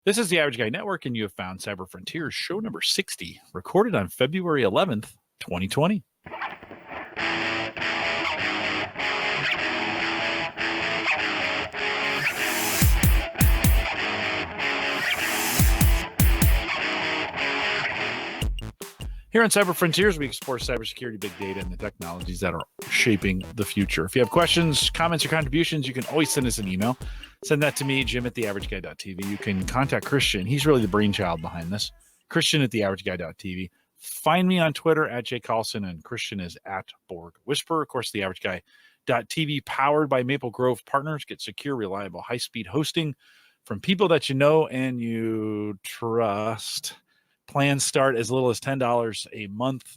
This is the Average Guy Network, and you have found Cyber Frontiers, show number 60, recorded on February 11th, 2020. Here on Cyber Frontiers, we explore cybersecurity, big data, and the technologies that are shaping the future. If you have questions, comments, or contributions, you can always send us an email. Send that to me, Jim@theaverageguy.tv. You can contact Christian. He's really the brainchild behind this. Christian@theaverageguy.tv. Find me on Twitter @JCarlson, and Christian is @Borg Whisper. Of course, theaverageguy.tv, powered by Maple Grove Partners. Get secure, reliable, high-speed hosting from people that you know and you trust. Plans start as little as $10 a month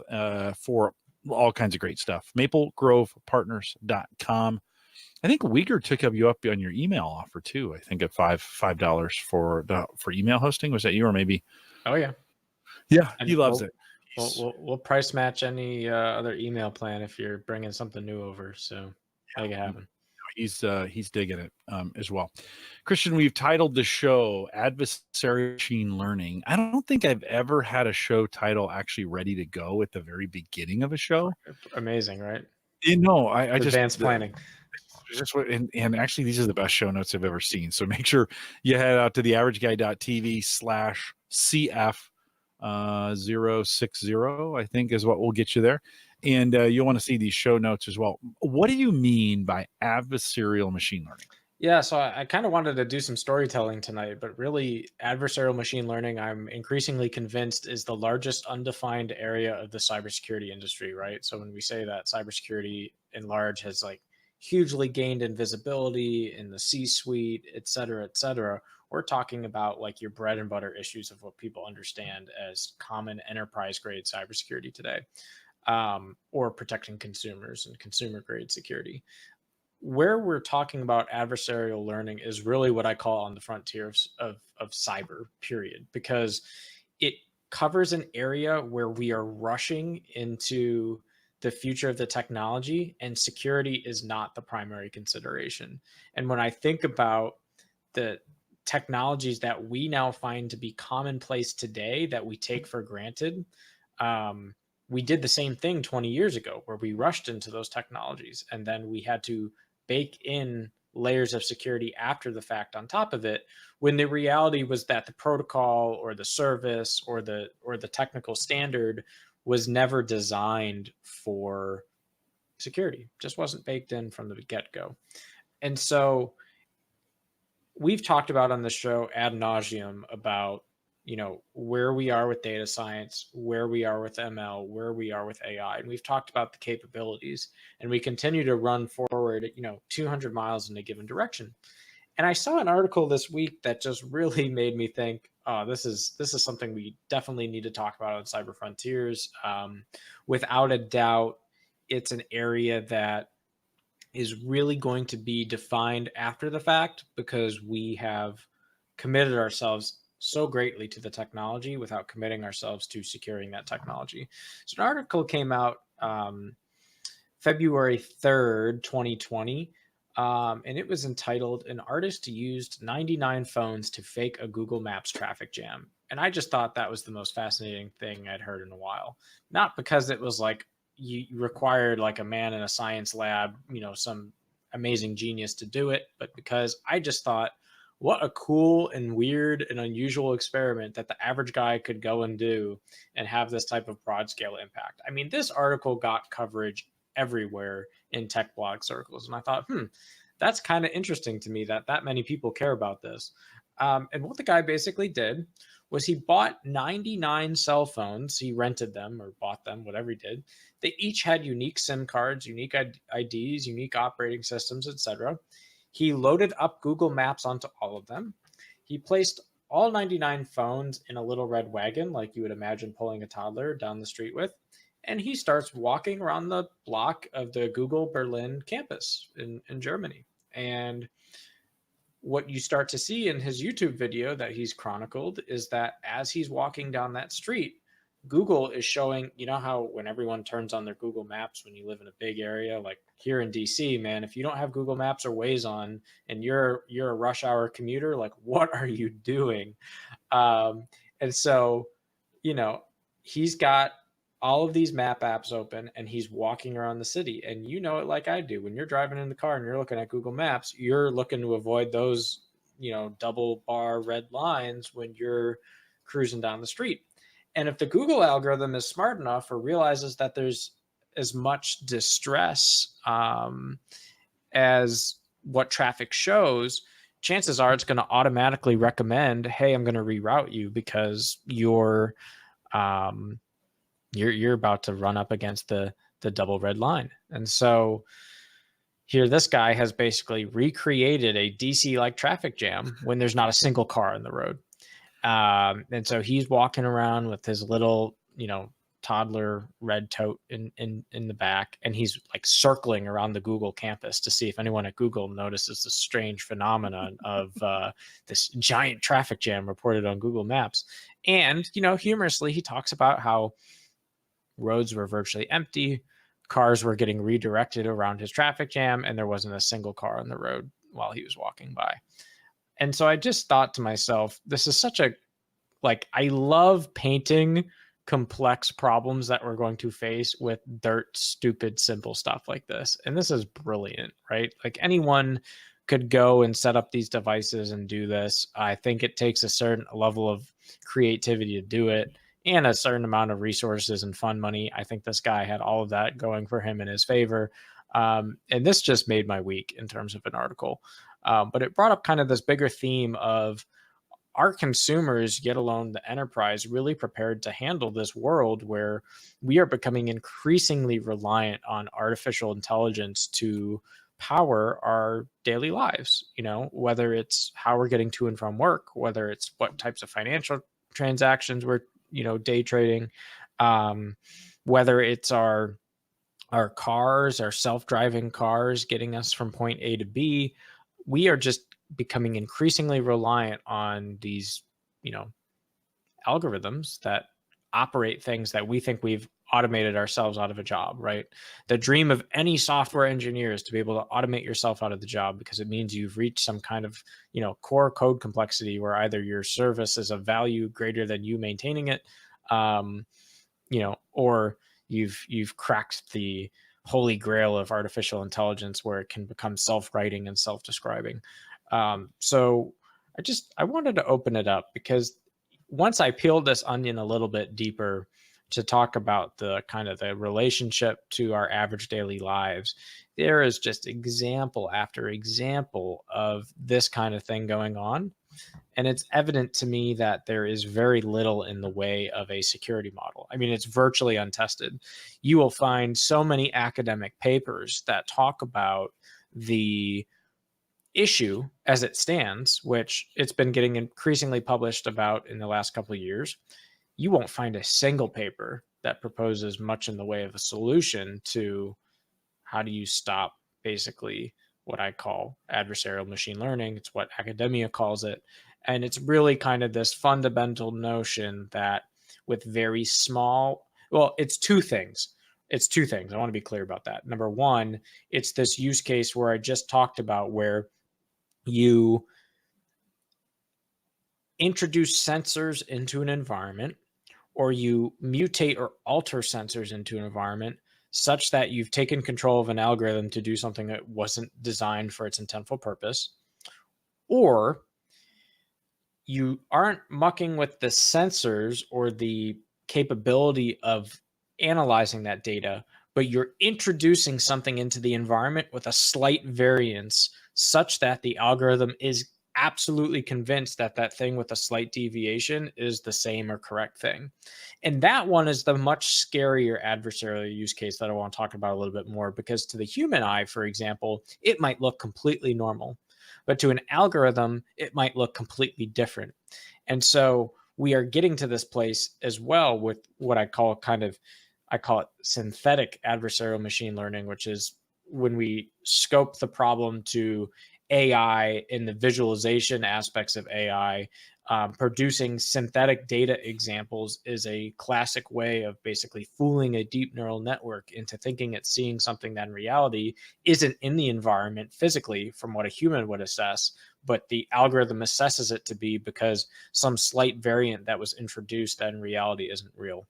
for all kinds of great stuff. MapleGrovePartners.com. I think Uyghur took you up on your email offer too. I think at $5 for email hosting. Was that you or maybe? Oh yeah, yeah. And he loves it. We'll price match any other email plan if you're bringing something new over. So make it happen. He's digging it as well. Christian, we've titled the show Adversarial Machine Learning. I don't think I've ever had a show title actually ready to go at the very beginning of a show. Amazing, right? I just advanced planning. And actually, these are the best show notes I've ever seen. So make sure you head out to theaverageguy.tv/CF060, I think is what will get you there. And you'll want to see these show notes as well. What do you mean by adversarial machine learning? Yeah, so I kind of wanted to do some storytelling tonight, but really adversarial machine learning, I'm increasingly convinced, is the largest undefined area of the cybersecurity industry, right? So when we say that cybersecurity in large has like hugely gained in visibility in the C-suite, et cetera, we're talking about like your bread and butter issues of what people understand as common enterprise grade cybersecurity today. Or protecting consumers and consumer grade security. Where we're talking about adversarial learning is really what I call on the frontiers of cyber, period, because it covers an area where we are rushing into the future of the technology and security is not the primary consideration. And when I think about the technologies that we now find to be commonplace today that we take for granted, we did the same thing 20 years ago where we rushed into those technologies and then we had to bake in layers of security after the fact on top of it, when the reality was that the protocol or the service or the technical standard was never designed for security, just wasn't baked in from the get-go. And so we've talked about on the show ad nauseum about where we are with data science, where we are with ML, where we are with AI. And we've talked about the capabilities and we continue to run forward, 200 miles in a given direction. And I saw an article this week that just really made me think, oh, this is something we definitely need to talk about on Cyber Frontiers. Without a doubt, it's an area that is really going to be defined after the fact because we have committed ourselves so greatly to the technology without committing ourselves to securing that technology. So an article came out February 3rd, 2020, and it was entitled, "An Artist Used 99 Phones to Fake a Google Maps Traffic Jam." And I just thought that was the most fascinating thing I'd heard in a while. Not because it was like you required like a man in a science lab, some amazing genius to do it, but because I just thought, what a cool and weird and unusual experiment that the average guy could go and do and have this type of broad scale impact. I mean, this article got coverage everywhere in tech blog circles. And I thought, that's kind of interesting to me that many people care about this. And what the guy basically did was he bought 99 cell phones. He rented them or bought them, whatever he did. They each had unique SIM cards, unique IDs, unique operating systems, etc. He loaded up Google Maps onto all of them. He placed all 99 phones in a little red wagon, like you would imagine pulling a toddler down the street with. And he starts walking around the block of the Google Berlin campus in Germany. And what you start to see in his YouTube video that he's chronicled is that as he's walking down that street, Google is showing, you know how when everyone turns on their Google Maps when you live in a big area, like here in DC, man, if you don't have Google Maps or Waze on and you're a rush hour commuter, like what are you doing? And so, you know, he's got all of these map apps open and he's walking around the city. And you know it like I do. When you're driving in the car and you're looking at Google Maps, you're looking to avoid those, double bar red lines when you're cruising down the street. And if the Google algorithm is smart enough or realizes that there's as much distress as what traffic shows, chances are it's going to automatically recommend, hey, I'm going to reroute you because you're about to run up against the double red line. And so here, this guy has basically recreated a DC-like traffic jam when there's not a single car on the road. And so he's walking around with his little, toddler red tote in the back, and he's like circling around the Google campus to see if anyone at Google notices the strange phenomenon of this giant traffic jam reported on Google Maps. And, humorously, he talks about how roads were virtually empty, cars were getting redirected around his traffic jam, and there wasn't a single car on the road while he was walking by. And so I just thought to myself, this is such a, I love painting complex problems that we're going to face with dirt, stupid, simple stuff like this. And this is brilliant, right? Like anyone could go and set up these devices and do this. I think it takes a certain level of creativity to do it and a certain amount of resources and fund money. I think this guy had all of that going for him in his favor. And this just made my week in terms of an article. But it brought up kind of this bigger theme of, are consumers, yet alone the enterprise, really prepared to handle this world where we are becoming increasingly reliant on artificial intelligence to power our daily lives? Whether it's how we're getting to and from work, whether it's what types of financial transactions we're, day trading, whether it's our cars, our self-driving cars getting us from point A to B. We are just becoming increasingly reliant on these, algorithms that operate things that we think we've automated ourselves out of a job, right? The dream of any software engineer is to be able to automate yourself out of the job, because it means you've reached some kind of, core code complexity where either your service is of value greater than you maintaining it, or you've cracked the holy grail of artificial intelligence where it can become self-writing and self-describing. So I wanted to open it up because once I peeled this onion a little bit deeper to talk about the kind of the relationship to our average daily lives, there is just example after example of this kind of thing going on. And it's evident to me that there is very little in the way of a security model. I mean, it's virtually untested. You will find so many academic papers that talk about the issue as it stands, which it's been getting increasingly published about in the last couple of years. You won't find a single paper that proposes much in the way of a solution to how do you stop basically what I call adversarial machine learning. It's what academia calls it. And it's really kind of this fundamental notion that with very small, well, it's two things. It's two things. I want to be clear about that. Number one, it's this use case where I just talked about where you introduce sensors into an environment, or you mutate or alter sensors into an environment such that you've taken control of an algorithm to do something that wasn't designed for its intentful purpose, or you aren't mucking with the sensors or the capability of analyzing that data, but you're introducing something into the environment with a slight variance such that the algorithm is absolutely convinced that that thing with a slight deviation is the same or correct thing. And that one is the much scarier adversarial use case that I want to talk about a little bit more, because to the human eye, for example, it might look completely normal, but to an algorithm, it might look completely different. And so we are getting to this place as well with what I call it synthetic adversarial machine learning, which is when we scope the problem to AI and the visualization aspects of AI, Producing synthetic data examples is a classic way of basically fooling a deep neural network into thinking it's seeing something that in reality isn't in the environment physically from what a human would assess, but the algorithm assesses it to be because some slight variant that was introduced that in reality isn't real.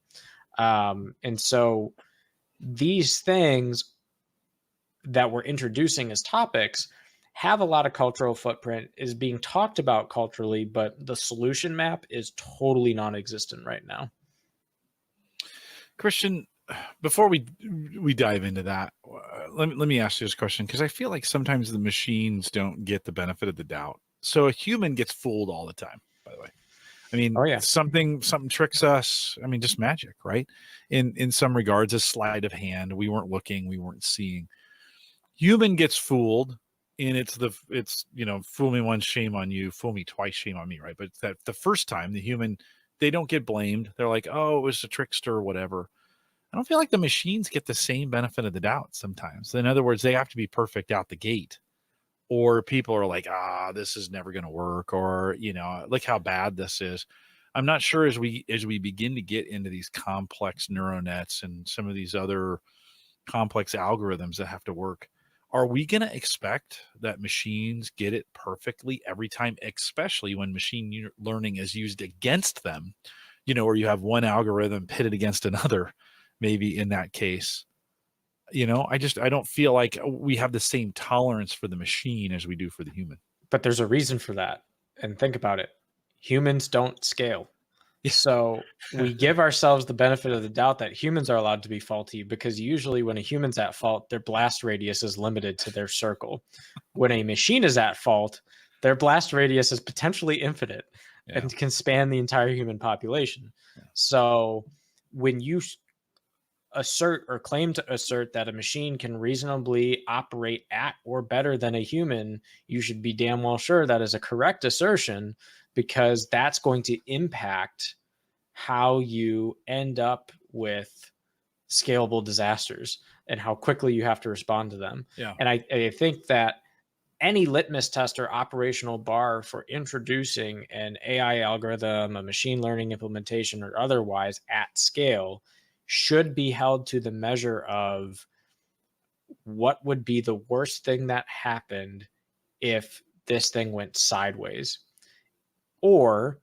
And so these things that we're introducing as topics have a lot of cultural footprint, is being talked about culturally, but the solution map is totally non-existent right now. Christian, before we dive into that, let me ask you this question, because I feel like sometimes the machines don't get the benefit of the doubt. So a human gets fooled all the time, by the way. I mean, Oh, yeah. something tricks us. I mean, just magic, right? In some regards, a sleight of hand. We weren't looking, we weren't seeing. Human gets fooled, and it's fool me once, shame on you, fool me twice, shame on me, right? But that the first time, the human, they don't get blamed. They're like, oh, it was a trickster or whatever. I don't feel like the machines get the same benefit of the doubt sometimes. In other words, they have to be perfect out the gate, or people are like, this is never going to work, or look how bad this is. I'm not sure as we begin to get into these complex neural nets and some of these other complex algorithms that have to work, are we going to expect that machines get it perfectly every time, especially when machine learning is used against them, or you have one algorithm pitted against another, maybe in that case? I don't feel like we have the same tolerance for the machine as we do for the human. But there's a reason for that. And think about it. Humans don't scale. Yeah. So we give ourselves the benefit of the doubt that humans are allowed to be faulty, because usually when a human's at fault, their blast radius is limited to their circle. When a machine is at fault, their blast radius is potentially infinite and can span the entire human population. Yeah. So when you assert or claim to assert that a machine can reasonably operate at or better than a human, you should be damn well sure that is a correct assertion, because that's going to impact how you end up with scalable disasters and how quickly you have to respond to them. Yeah. And I think that any litmus test or operational bar for introducing an AI algorithm, a machine learning implementation, or otherwise at scale should be held to the measure of what would be the worst thing that happened if this thing went sideways, or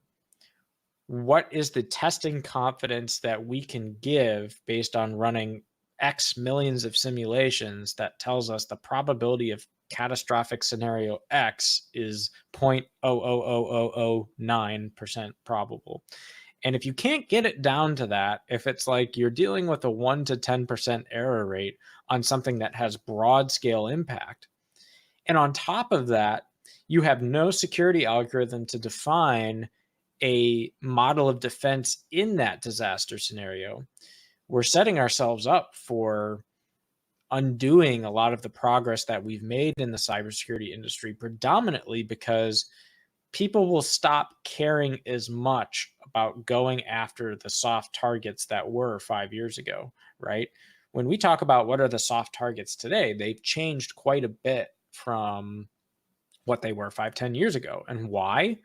what is the testing confidence that we can give based on running X millions of simulations that tells us the probability of catastrophic scenario X is 0.00009% probable. And if you can't get it down to that, if it's like you're dealing with a 1 to 10% error rate on something that has broad scale impact, and on top of that, you have no security algorithm to define a model of defense in that disaster scenario, we're setting ourselves up for undoing a lot of the progress that we've made in the cybersecurity industry, predominantly because people will stop caring as much about going after the soft targets that were 5 years ago, right? When we talk about what are the soft targets today, they've changed quite a bit from what they were 5, 10 years ago. And why?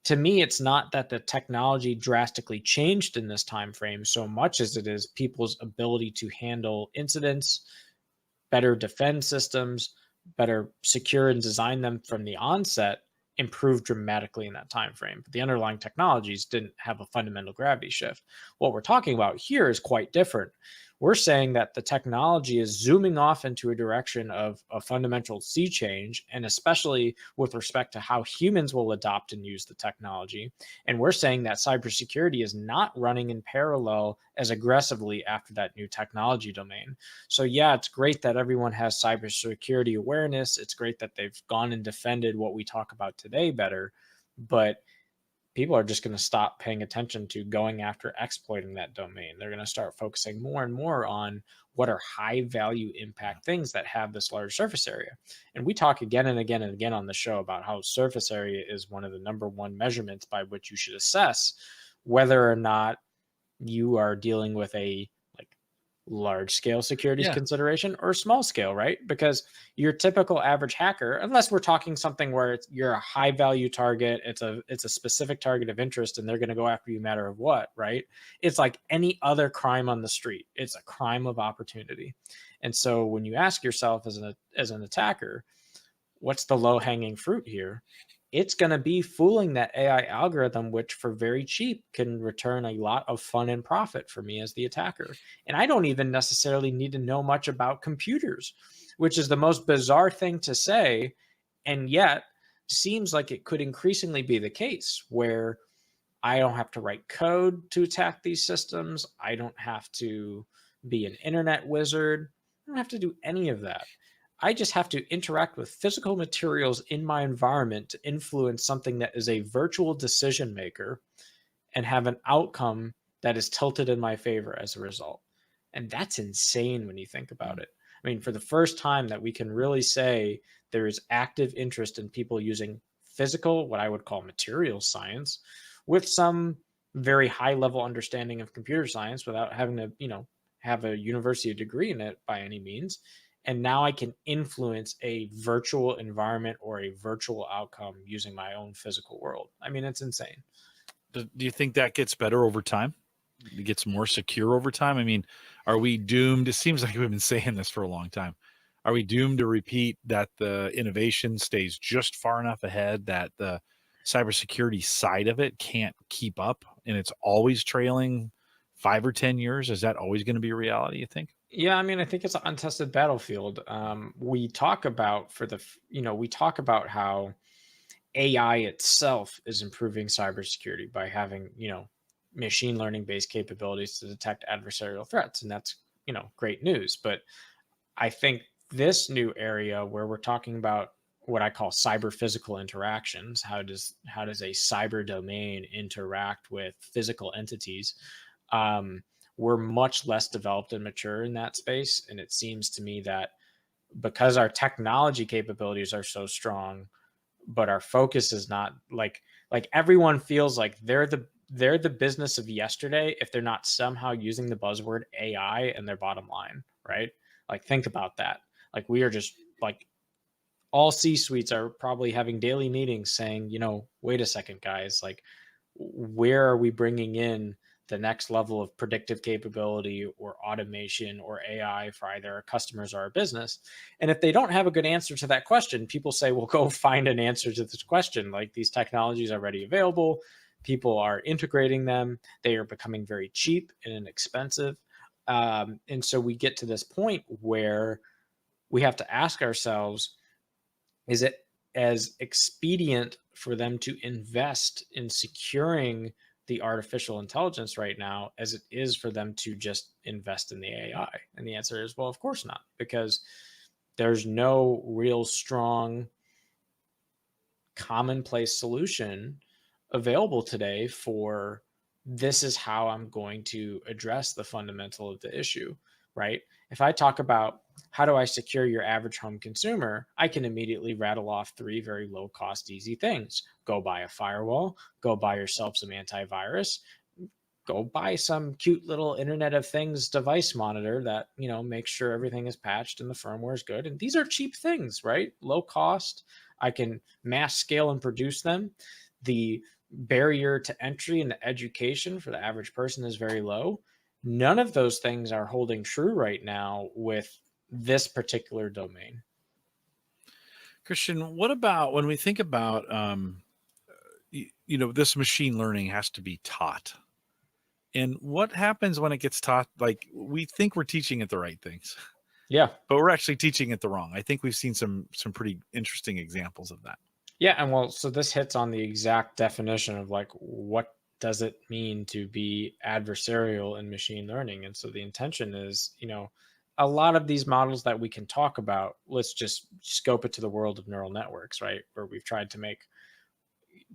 To me, it's not that the technology drastically changed in this time frame so much as it is people's ability to handle incidents, better defend systems, better secure and design them from the onset improved dramatically in that time frame. But the underlying technologies didn't have a fundamental gravity shift. What we're talking about here is quite different. We're saying that the technology is zooming off into a direction of a fundamental sea change, and especially with respect to how humans will adopt and use the technology. And we're saying that cybersecurity is not running in parallel as aggressively after that new technology domain. So yeah, it's great that everyone has cybersecurity awareness. It's great that they've gone and defended what we talk about today better, but people are just going to stop paying attention to going after exploiting that domain. They're going to start focusing more and more on what are high value impact things that have this large surface area. And we talk again and again and again on the show about how surface area is one of the number one measurements by which you should assess whether or not you are dealing with a large scale securities Yeah. consideration or small scale, right? Because your typical average hacker, unless we're talking something where you're a high value target, it's a specific target of interest and they're going to go after you no matter of what, right? It's like any other crime on the street. It's a crime of opportunity. And so when you ask yourself as an attacker, what's the low hanging fruit here? It's going to be fooling that AI algorithm, which for very cheap can return a lot of fun and profit for me as the attacker. And I don't even necessarily need to know much about computers, which is the most bizarre thing to say. And yet seems like it could increasingly be the case where I don't have to write code to attack these systems. I don't have to be an internet wizard. I don't have to do any of that. I just have to interact with physical materials in my environment to influence something that is a virtual decision maker and have an outcome that is tilted in my favor as a result. And that's insane when you think about it. I mean, for the first time that we can really say there is active interest in people using physical, what I would call material science, with some very high level understanding of computer science without having to, have a university degree in it by any means. And now I can influence a virtual environment or a virtual outcome using my own physical world. I mean, it's insane. Do you think that gets better over time? It gets more secure over time? I mean, are we doomed? It seems like we've been saying this for a long time. Are we doomed to repeat that the innovation stays just far enough ahead that the cybersecurity side of it can't keep up and it's always trailing 5 or 10 years? Is that always going to be a reality, you think? Yeah, I mean, I think it's an untested battlefield. We talk about we talk about how AI itself is improving cybersecurity by having, machine learning based capabilities to detect adversarial threats. And that's, great news. But I think this new area where we're talking about what I call cyber physical interactions, how does a cyber domain interact with physical entities? Um, we're much less developed and mature in that space. And it seems to me that because our technology capabilities are so strong, but our focus is not like everyone feels like they're the business of yesterday if they're not somehow using the buzzword AI in their bottom line, right? Like think about that. Like we are just like all C suites are probably having daily meetings saying, wait a second, guys, like where are we bringing in the next level of predictive capability or automation or AI for either our customers or our business? And if they don't have a good answer to that question, people say, well, go find an answer to this question. Like these technologies are already available. People are integrating them. They are becoming very cheap and inexpensive. And so we get to this point where we have to ask ourselves, is it as expedient for them to invest in securing the artificial intelligence right now as it is for them to just invest in the AI? And the answer is, well, of course not, because there's no real strong commonplace solution available today for this is how I'm going to address the fundamental of the issue, right? If I talk about how do I secure your average home consumer, I can immediately rattle off three very low cost, easy things. Go buy a firewall, go buy yourself some antivirus, go buy some cute little Internet of Things device monitor that, makes sure everything is patched and the firmware is good. And these are cheap things, right? Low cost. I can mass scale and produce them. The barrier to entry and the education for the average person is very low. None of those things are holding true right now with this particular domain. Christian, what about when we think about, this machine learning has to be taught? And what happens when it gets taught? Like we think we're teaching it the right things, Yeah. but we're actually teaching it the wrong. I think we've seen some pretty interesting examples of that. Yeah, and well, so this hits on the exact definition of like what does it mean to be adversarial in machine learning? And so the intention is, a lot of these models that we can talk about, let's just scope it to the world of neural networks, right? Where we've tried to make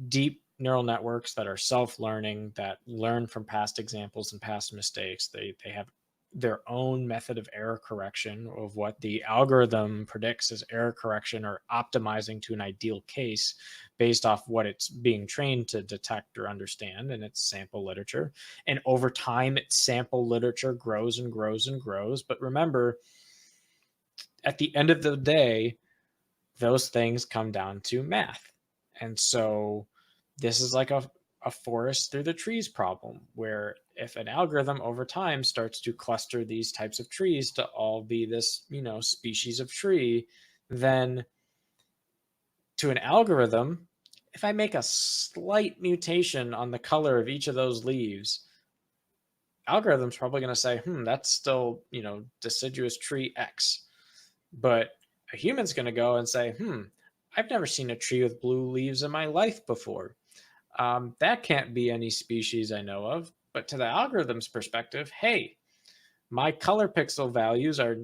deep neural networks that are self-learning, that learn from past examples and past mistakes. They have their own method of error correction of what the algorithm predicts as error correction or optimizing to an ideal case based off what it's being trained to detect or understand in its sample literature. And over time, its sample literature grows and grows and grows. But remember, at the end of the day, those things come down to math. And so this is like a forest through the trees problem, where if an algorithm over time starts to cluster these types of trees to all be this, species of tree, then to an algorithm, if I make a slight mutation on the color of each of those leaves, algorithm's probably going to say, that's still, deciduous tree X. But a human's going to go and say, I've never seen a tree with blue leaves in my life before. That can't be any species I know of. But to the algorithm's perspective, hey, my color pixel values are,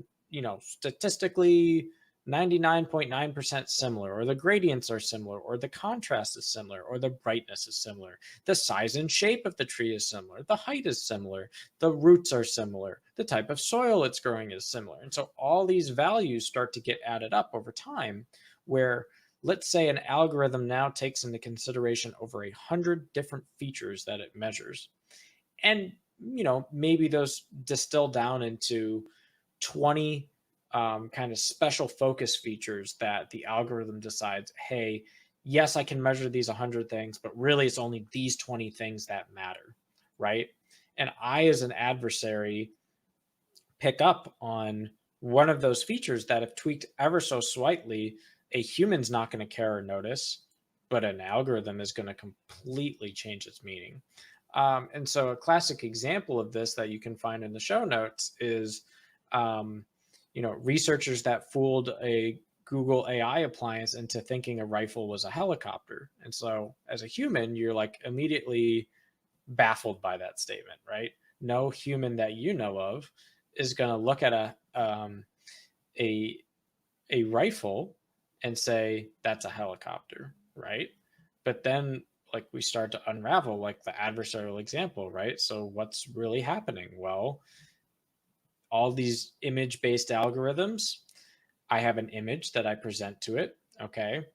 statistically 99.9% similar, or the gradients are similar, or the contrast is similar, or the brightness is similar. The size and shape of the tree is similar. The height is similar. The roots are similar. The type of soil it's growing is similar. And so all these values start to get added up over time, where let's say an algorithm now takes into consideration over 100 different features that it measures. And, maybe those distill down into 20 kind of special focus features that the algorithm decides, hey, yes, I can measure these 100 things, but really it's only these 20 things that matter, right? And I, as an adversary, pick up on one of those features that, if tweaked ever so slightly, a human's not going to care or notice, but an algorithm is going to completely change its meaning. And so a classic example of this that you can find in the show notes is, researchers that fooled a Google AI appliance into thinking a rifle was a helicopter. And so as a human, you're like immediately baffled by that statement, right? No human that you know of is going to look at a rifle and say that's a helicopter, right? But then, like, we start to unravel, like the adversarial example, right? So what's really happening? Well, all these image-based algorithms, I have an image that I present to it, okay?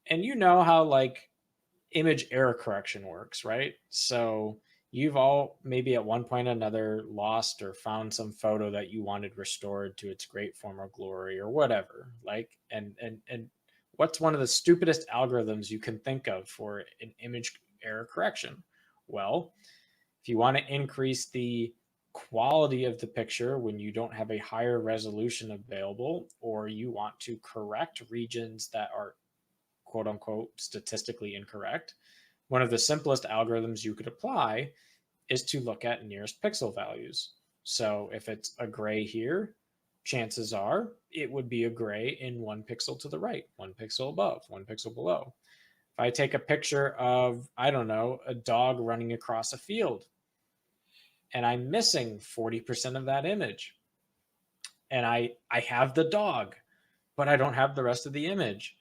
And you know how like image error correction works, right? So you've all maybe at one point or another lost or found some photo that you wanted restored to its great former glory or whatever. Like, and what's one of the stupidest algorithms you can think of for an image error correction? Well, if you want to increase the quality of the picture when you don't have a higher resolution available, or you want to correct regions that are quote unquote statistically incorrect, one of the simplest algorithms you could apply is to look at nearest pixel values. So if it's a gray here, chances are it would be a gray in 1 pixel to the right, 1 pixel above, 1 pixel below. If I take a picture of, I don't know, a dog running across a field, and I'm missing 40% of that image, and I have the dog, but I don't have the rest of the image,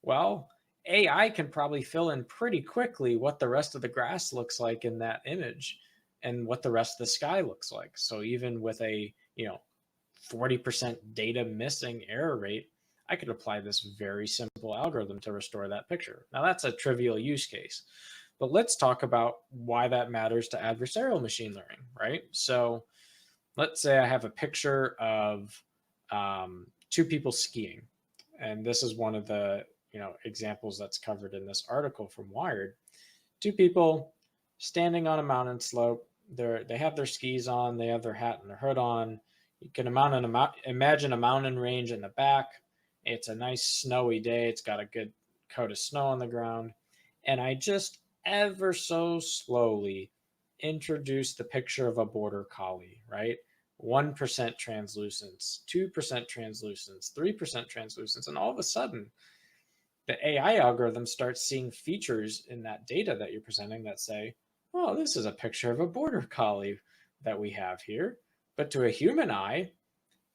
well, AI can probably fill in pretty quickly what the rest of the grass looks like in that image and what the rest of the sky looks like. So even with a, 40% data missing error rate, I could apply this very simple algorithm to restore that picture. Now that's a trivial use case, but let's talk about why that matters to adversarial machine learning, right? So let's say I have a picture of 2 people skiing, and this is one of the examples that's covered in this article from Wired. 2 people standing on a mountain slope. They have their skis on, they have their hat and their hood on. You can imagine a mountain range in the back. It's a nice snowy day. It's got a good coat of snow on the ground. And I just ever so slowly introduce the picture of a border collie, right? 1% translucence, 2% translucence, 3% translucence. And all of a sudden, the AI algorithm starts seeing features in that data that you're presenting that say, oh, this is a picture of a border collie that we have here. But to a human eye,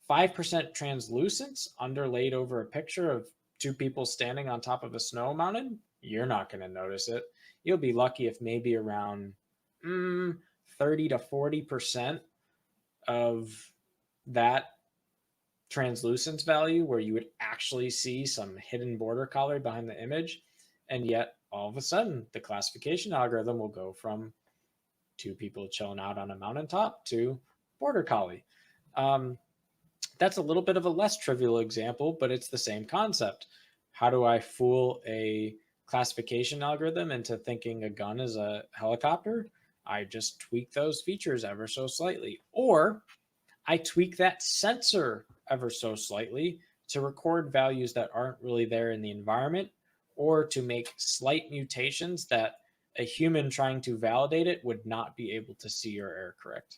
5% translucence underlaid over a picture of 2 people standing on top of a snow mountain, you're not going to notice it. You'll be lucky if maybe around 30 to 40% of that translucence value where you would actually see some hidden border color behind the image. And yet all of a sudden the classification algorithm will go from two people chilling out on a mountaintop to border collie. That's a little bit of a less trivial example, but it's the same concept. How do I fool a classification algorithm into thinking a gun is a helicopter? I just tweak those features ever so slightly. Or I tweak that sensor ever so slightly to record values that aren't really there in the environment, or to make slight mutations that a human trying to validate it would not be able to see or error correct.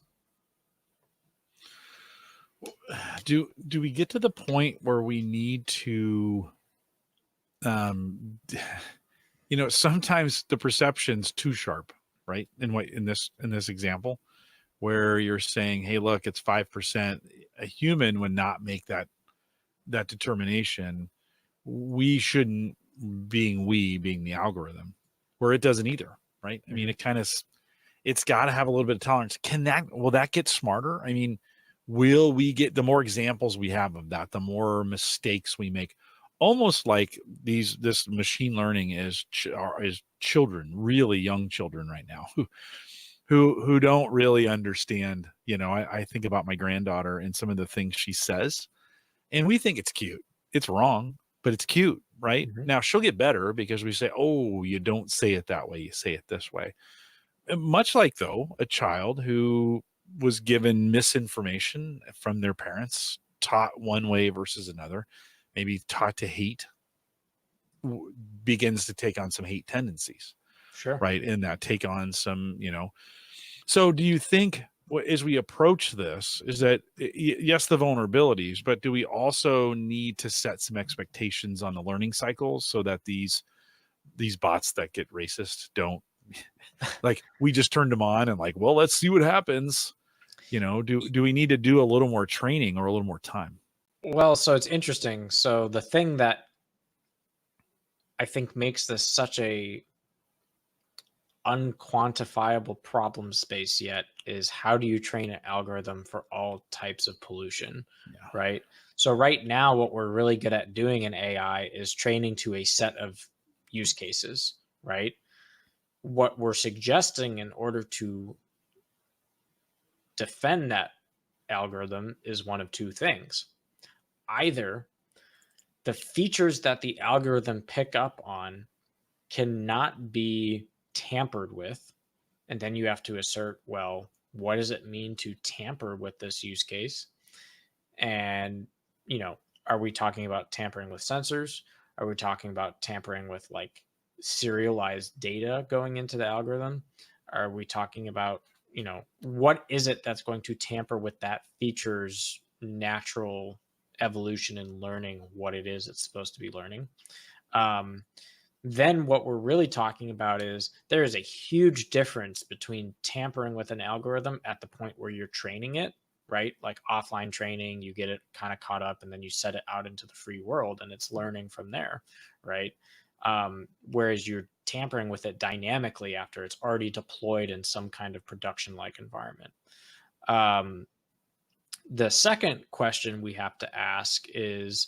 Do we get to the point where we need to sometimes the perception's too sharp, right? In this example, where you're saying, hey, look, it's 5%. A human would not make that determination. We shouldn't, being the algorithm, where it doesn't either, right? I mean, it's got to have a little bit of tolerance. Will that get smarter? I mean, will we get, the more examples we have of that, the more mistakes we make? Almost like this machine learning is children, really young children right now, who don't really understand. I think about my granddaughter and some of the things she says, and we think it's cute. It's wrong, but it's cute, right? Now she'll get better because we say, oh, you don't say it that way, you say it this way. Much like, though, a child who was given misinformation from their parents, taught one way versus another, maybe taught to hate, begins to take on some hate tendencies. Sure. Right. And that take on some, So do you think, as we approach this, is that, yes, the vulnerabilities, but do we also need to set some expectations on the learning cycles so that these bots that get racist don't, like, we just turned them on and like, well, let's see what happens. Do we need to do a little more training or a little more time? Well, so it's interesting. So the thing that I think makes this such a unquantifiable problem space yet is, how do you train an algorithm for all types of pollution? Right? So right now, what we're really good at doing in AI is training to a set of use cases, right? What we're suggesting in order to defend that algorithm is one of two things. Either the features that the algorithm pick up on cannot be tampered with, and then you have to assert, well, what does it mean to tamper with this use case? And are we talking about tampering with sensors? Are we talking about tampering with like serialized data going into the algorithm? Are we talking about what is it that's going to tamper with that feature's natural evolution and learning what it is it's supposed to be learning? Then what we're really talking about is, there is a huge difference between tampering with an algorithm at the point where you're training it, right? Like offline training, you get it kind of caught up and then you set it out into the free world and it's learning from there, right? Whereas you're tampering with it dynamically after it's already deployed in some kind of production-like environment. The second question we have to ask is,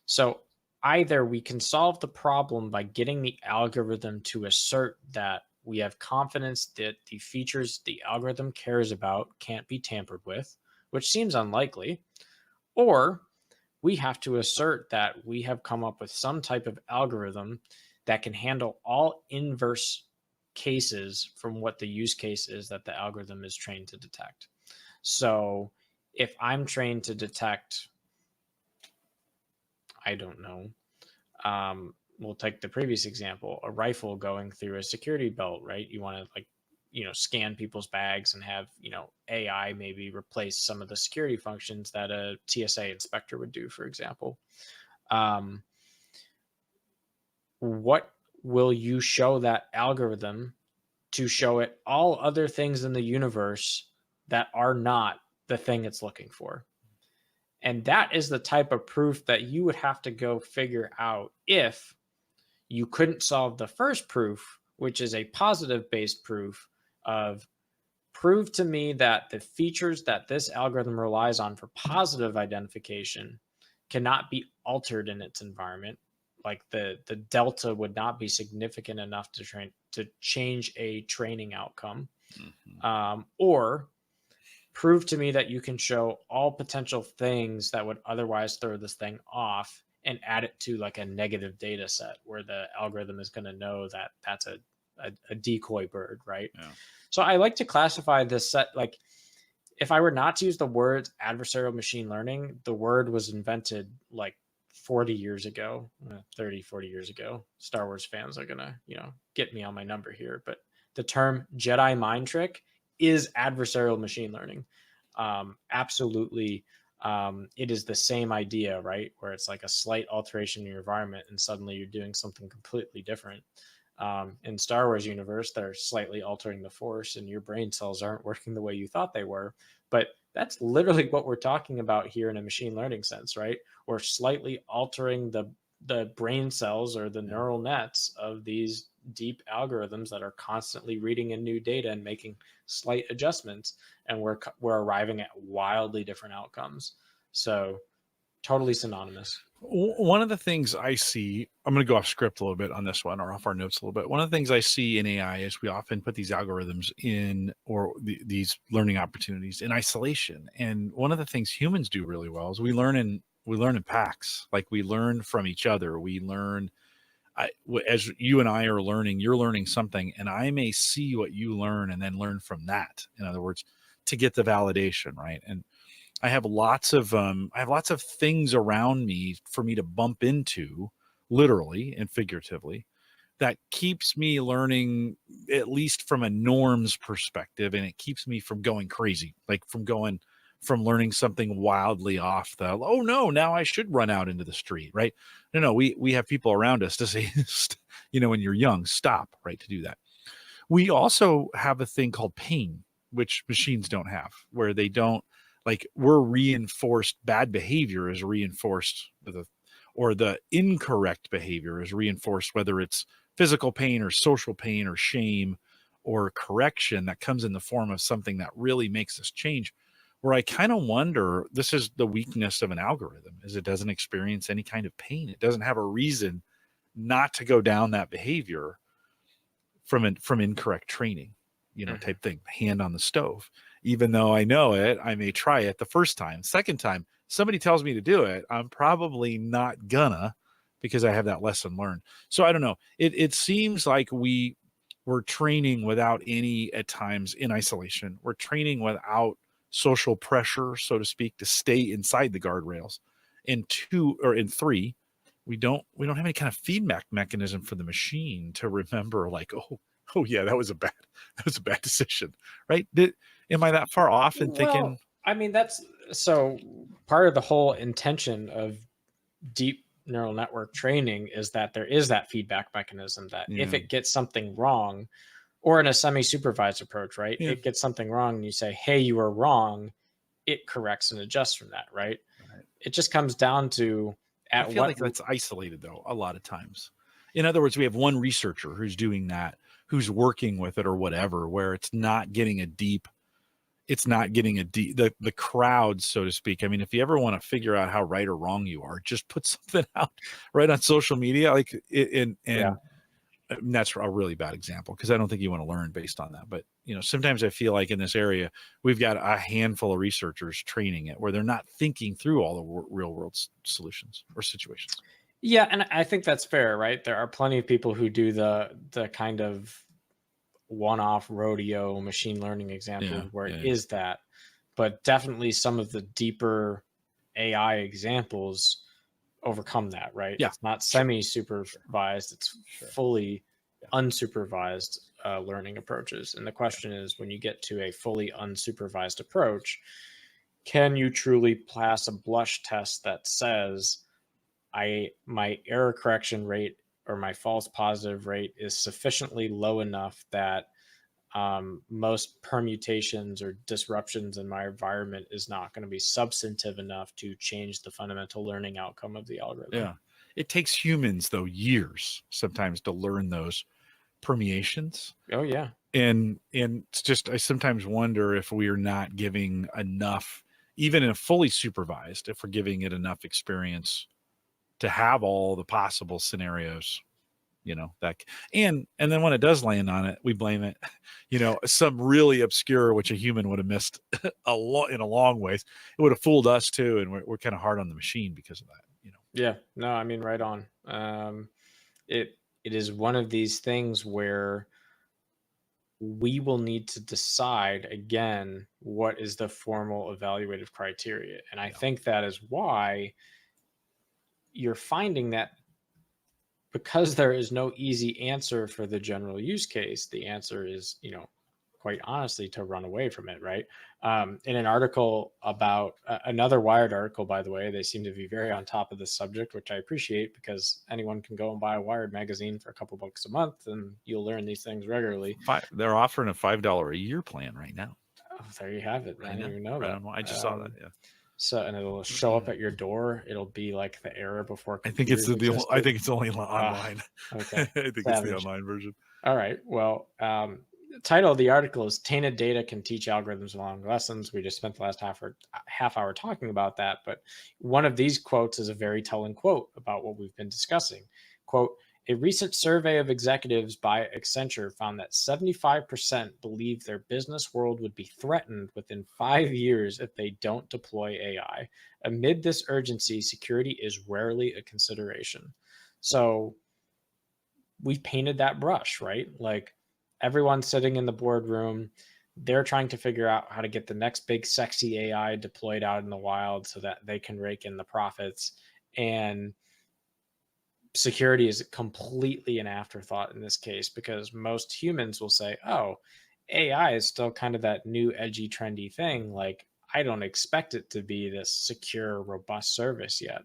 so either we can solve the problem by getting the algorithm to assert that we have confidence that the features the algorithm cares about can't be tampered with, which seems unlikely, or we have to assert that we have come up with some type of algorithm that can handle all inverse cases from what the use case is that the algorithm is trained to detect. So if I'm trained to detect, I don't know, we'll take the previous example, a rifle going through a security belt, right? You want to scan people's bags and have, AI maybe replace some of the security functions that a TSA inspector would do, for example. What will you show that algorithm to show it all other things in the universe that are not the thing it's looking for? And that is the type of proof that you would have to go figure out if you couldn't solve the first proof, which is a positive based proof of prove to me that the features that this algorithm relies on for positive identification cannot be altered in its environment. Like the delta would not be significant enough to change a training outcome. Or prove to me that you can show all potential things that would otherwise throw this thing off and add it to like a negative data set where the algorithm is going to know that that's a decoy bird, right? Yeah. So I like to classify this set, like if I were not to use the word adversarial machine learning, the word was invented like 40 years ago, 30, 40 years ago. Star Wars fans are going to, get me on my number here, but the term Jedi mind trick is adversarial machine learning. Absolutely. It is the same idea, right? Where it's like a slight alteration in your environment and suddenly you're doing something completely different. In Star Wars universe, they're slightly altering the force and your brain cells aren't working the way you thought they were. But that's literally what we're talking about here in a machine learning sense, right? We're slightly altering the brain cells or the neural nets of these deep algorithms that are constantly reading in new data and making slight adjustments, and we're arriving at wildly different outcomes. So totally synonymous. One of the things I see, I'm going to go off script a little bit on this one, or off our notes a little bit. One of the things I see in AI is we often put these algorithms in, or these learning opportunities in isolation. And one of the things humans do really well is we learn in packs. Like we learn from each other. We learn, as you and I are learning, you're learning something, and I may see what you learn and then learn from that. In other words, to get the validation, right? And I have lots of things around me for me to bump into, literally and figuratively, that keeps me learning, at least from a norms perspective, and it keeps me from going crazy, like from learning something wildly off the, oh no, now I should run out into the street, right? No, we have people around us to say, when you're young, stop, right, to do that. We also have a thing called pain, which machines don't have, where they don't, like, we're reinforced, bad behavior is reinforced or the incorrect behavior is reinforced, whether it's physical pain or social pain or shame or correction that comes in the form of something that really makes us change. Where I kind of wonder, this is the weakness of an algorithm, is it doesn't experience any kind of pain. It doesn't have a reason not to go down that behavior from incorrect training, type thing, hand on the stove. Even though I know it, I may try it the first time. Second time, somebody tells me to do it, I'm probably not gonna, because I have that lesson learned. So I don't know. It seems like we're training without any, at times, in isolation. We're training without social pressure, so to speak, to stay inside the guardrails. In 2 or in 3, we don't have any kind of feedback mechanism for the machine to remember, like, oh yeah, that was a bad decision, right? Am I that far off in thinking? Well, I mean, that's so part of the whole intention of deep neural network training is that there is that feedback mechanism that if it gets something wrong, or in a semi-supervised approach, right? Yeah. It gets something wrong and you say, hey, you were wrong. It corrects and adjusts from that, right? It just comes down to I feel like that's isolated, though, a lot of times. In other words, we have one researcher who's doing that, who's working with it or whatever, where it's not getting the crowd, so to speak. I mean, if you ever want to figure out how right or wrong you are, just put something out right on social media, like and that's a really bad example, because I don't think you want to learn based on that. But, sometimes I feel like in this area, we've got a handful of researchers training it where they're not thinking through all the real world solutions or situations. Yeah. And I think that's fair, right? There are plenty of people who do the kind of one-off rodeo machine learning example where it is that, but definitely some of the deeper AI examples overcome that, right? Yeah. It's not semi-supervised, it's fully unsupervised learning approaches. And the question is, when you get to a fully unsupervised approach, can you truly pass a blush test that says my error correction rate or my false positive rate is sufficiently low enough that most permutations or disruptions in my environment is not going to be substantive enough to change the fundamental learning outcome of the algorithm. Yeah. It takes humans, though, years sometimes to learn those permeations. Oh, yeah. And it's just, I sometimes wonder if we are not giving enough, even in a fully supervised, if we're giving it enough experience to have all the possible scenarios, that, and then when it does land on it, we blame it, some really obscure, which a human would have missed a lot in a long ways. It would have fooled us too. And we're kind of hard on the machine because of that, Yeah, no, I mean, right on. It it is one of these things where we will need to decide again what is the formal evaluative criteria. And I Yeah. think that is why you're finding that because there is no easy answer for the general use case, the answer is, quite honestly, to run away from it, right? In an article about another Wired article, by the way, they seem to be very on top of this subject, which I appreciate because anyone can go and buy a Wired magazine for a couple bucks a month and you'll learn these things regularly. They're offering a $5 a year plan right now. Oh, there you have it. I didn't even know that. I just saw that. Yeah. So, and it'll show up at your door. It'll be like the era before I think it's computers I existed. think it's only online. Okay. I think it's the online version. All right. Well, the title of the article is "Tainted Data Can Teach Algorithms Long Lessons." We just spent the last half hour talking about that, but one of these quotes is a very telling quote about what we've been discussing. Quote, "A recent survey of executives by Accenture found that 75% believe their business world would be threatened within 5 years if they don't deploy AI. Amid this urgency, security is rarely a consideration." So we've painted that brush, right? Like everyone sitting in the boardroom, they're trying to figure out how to get the next big sexy AI deployed out in the wild so that they can rake in the profits. And security is completely an afterthought in this case because most humans will say, oh, AI is still kind of that new edgy, trendy thing. Like, I don't expect it to be this secure, robust service yet.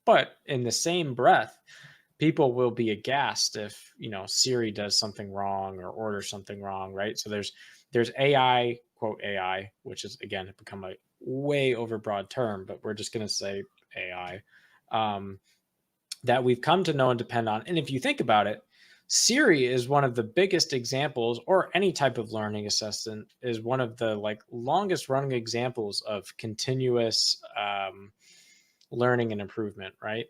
But in the same breath, people will be aghast if Siri does something wrong or orders something wrong, right? So there's AI, quote AI, which is again become a way overbroad term, but we're just going to say AI, that we've come to know and depend on. And if you think about it, Siri is one of the biggest examples, or any type of learning assistant is one of the longest running examples of continuous learning and improvement, right?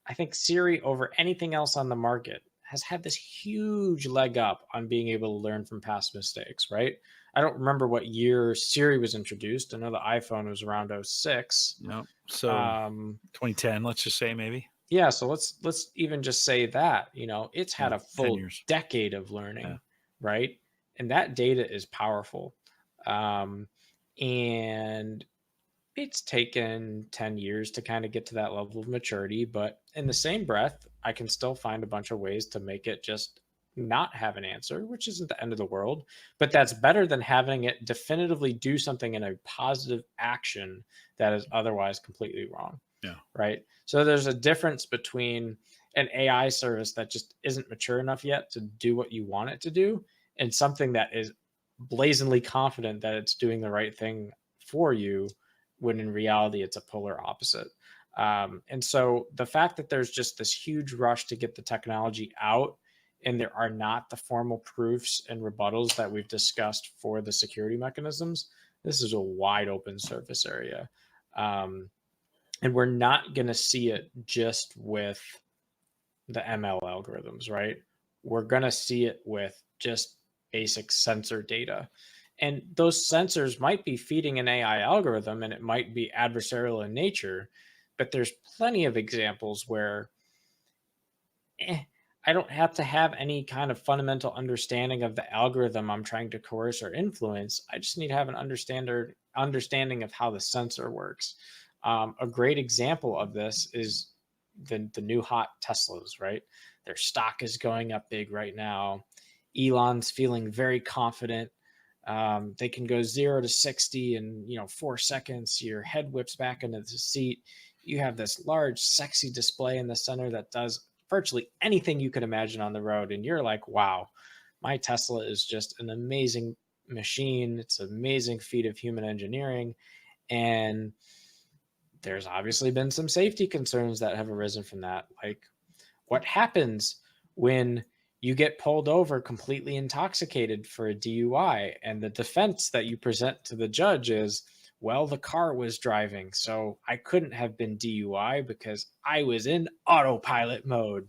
I think Siri, over anything else on the market, has had this huge leg up on being able to learn from past mistakes, right? I don't remember what year Siri was introduced. I know the iPhone was around 06. No. So 2010, let's just say maybe. Yeah, so let's even just say that, it's had a 10 full years. decade of learning, Yeah. right? And that data is powerful. And it's taken 10 years to kind of get to that level of maturity, but in the same breath, I can still find a bunch of ways to make it just not have an answer, which isn't the end of the world, but that's better than having it definitively do something in a positive action that is otherwise completely wrong. Yeah. Right. So there's a difference between an AI service that just isn't mature enough yet to do what you want it to do and something that is blazingly confident that it's doing the right thing for you when in reality it's a polar opposite. And so the fact that there's just this huge rush to get the technology out and there are not the formal proofs and rebuttals that we've discussed for the security mechanisms, this is a wide open surface area. And we're not going to see it just with the ML algorithms, right? We're going to see it with just basic sensor data. And those sensors might be feeding an AI algorithm and it might be adversarial in nature, but there's plenty of examples where I don't have to have any kind of fundamental understanding of the algorithm I'm trying to coerce or influence. I just need to have an understanding of how the sensor works. A great example of this is the new hot Teslas, right? Their stock is going up big right now. Elon's feeling very confident. They can go 0 to 60 in 4 seconds. Your head whips back into the seat. You have this large, sexy display in the center that does virtually anything you could imagine on the road. And you're like, wow, my Tesla is just an amazing machine. It's an amazing feat of human engineering. And there's obviously been some safety concerns that have arisen from that. Like, what happens when You get pulled over completely intoxicated for a DUI, and the defense that you present to the judge is, well, the car was driving, so I couldn't have been DUI because I was in autopilot mode.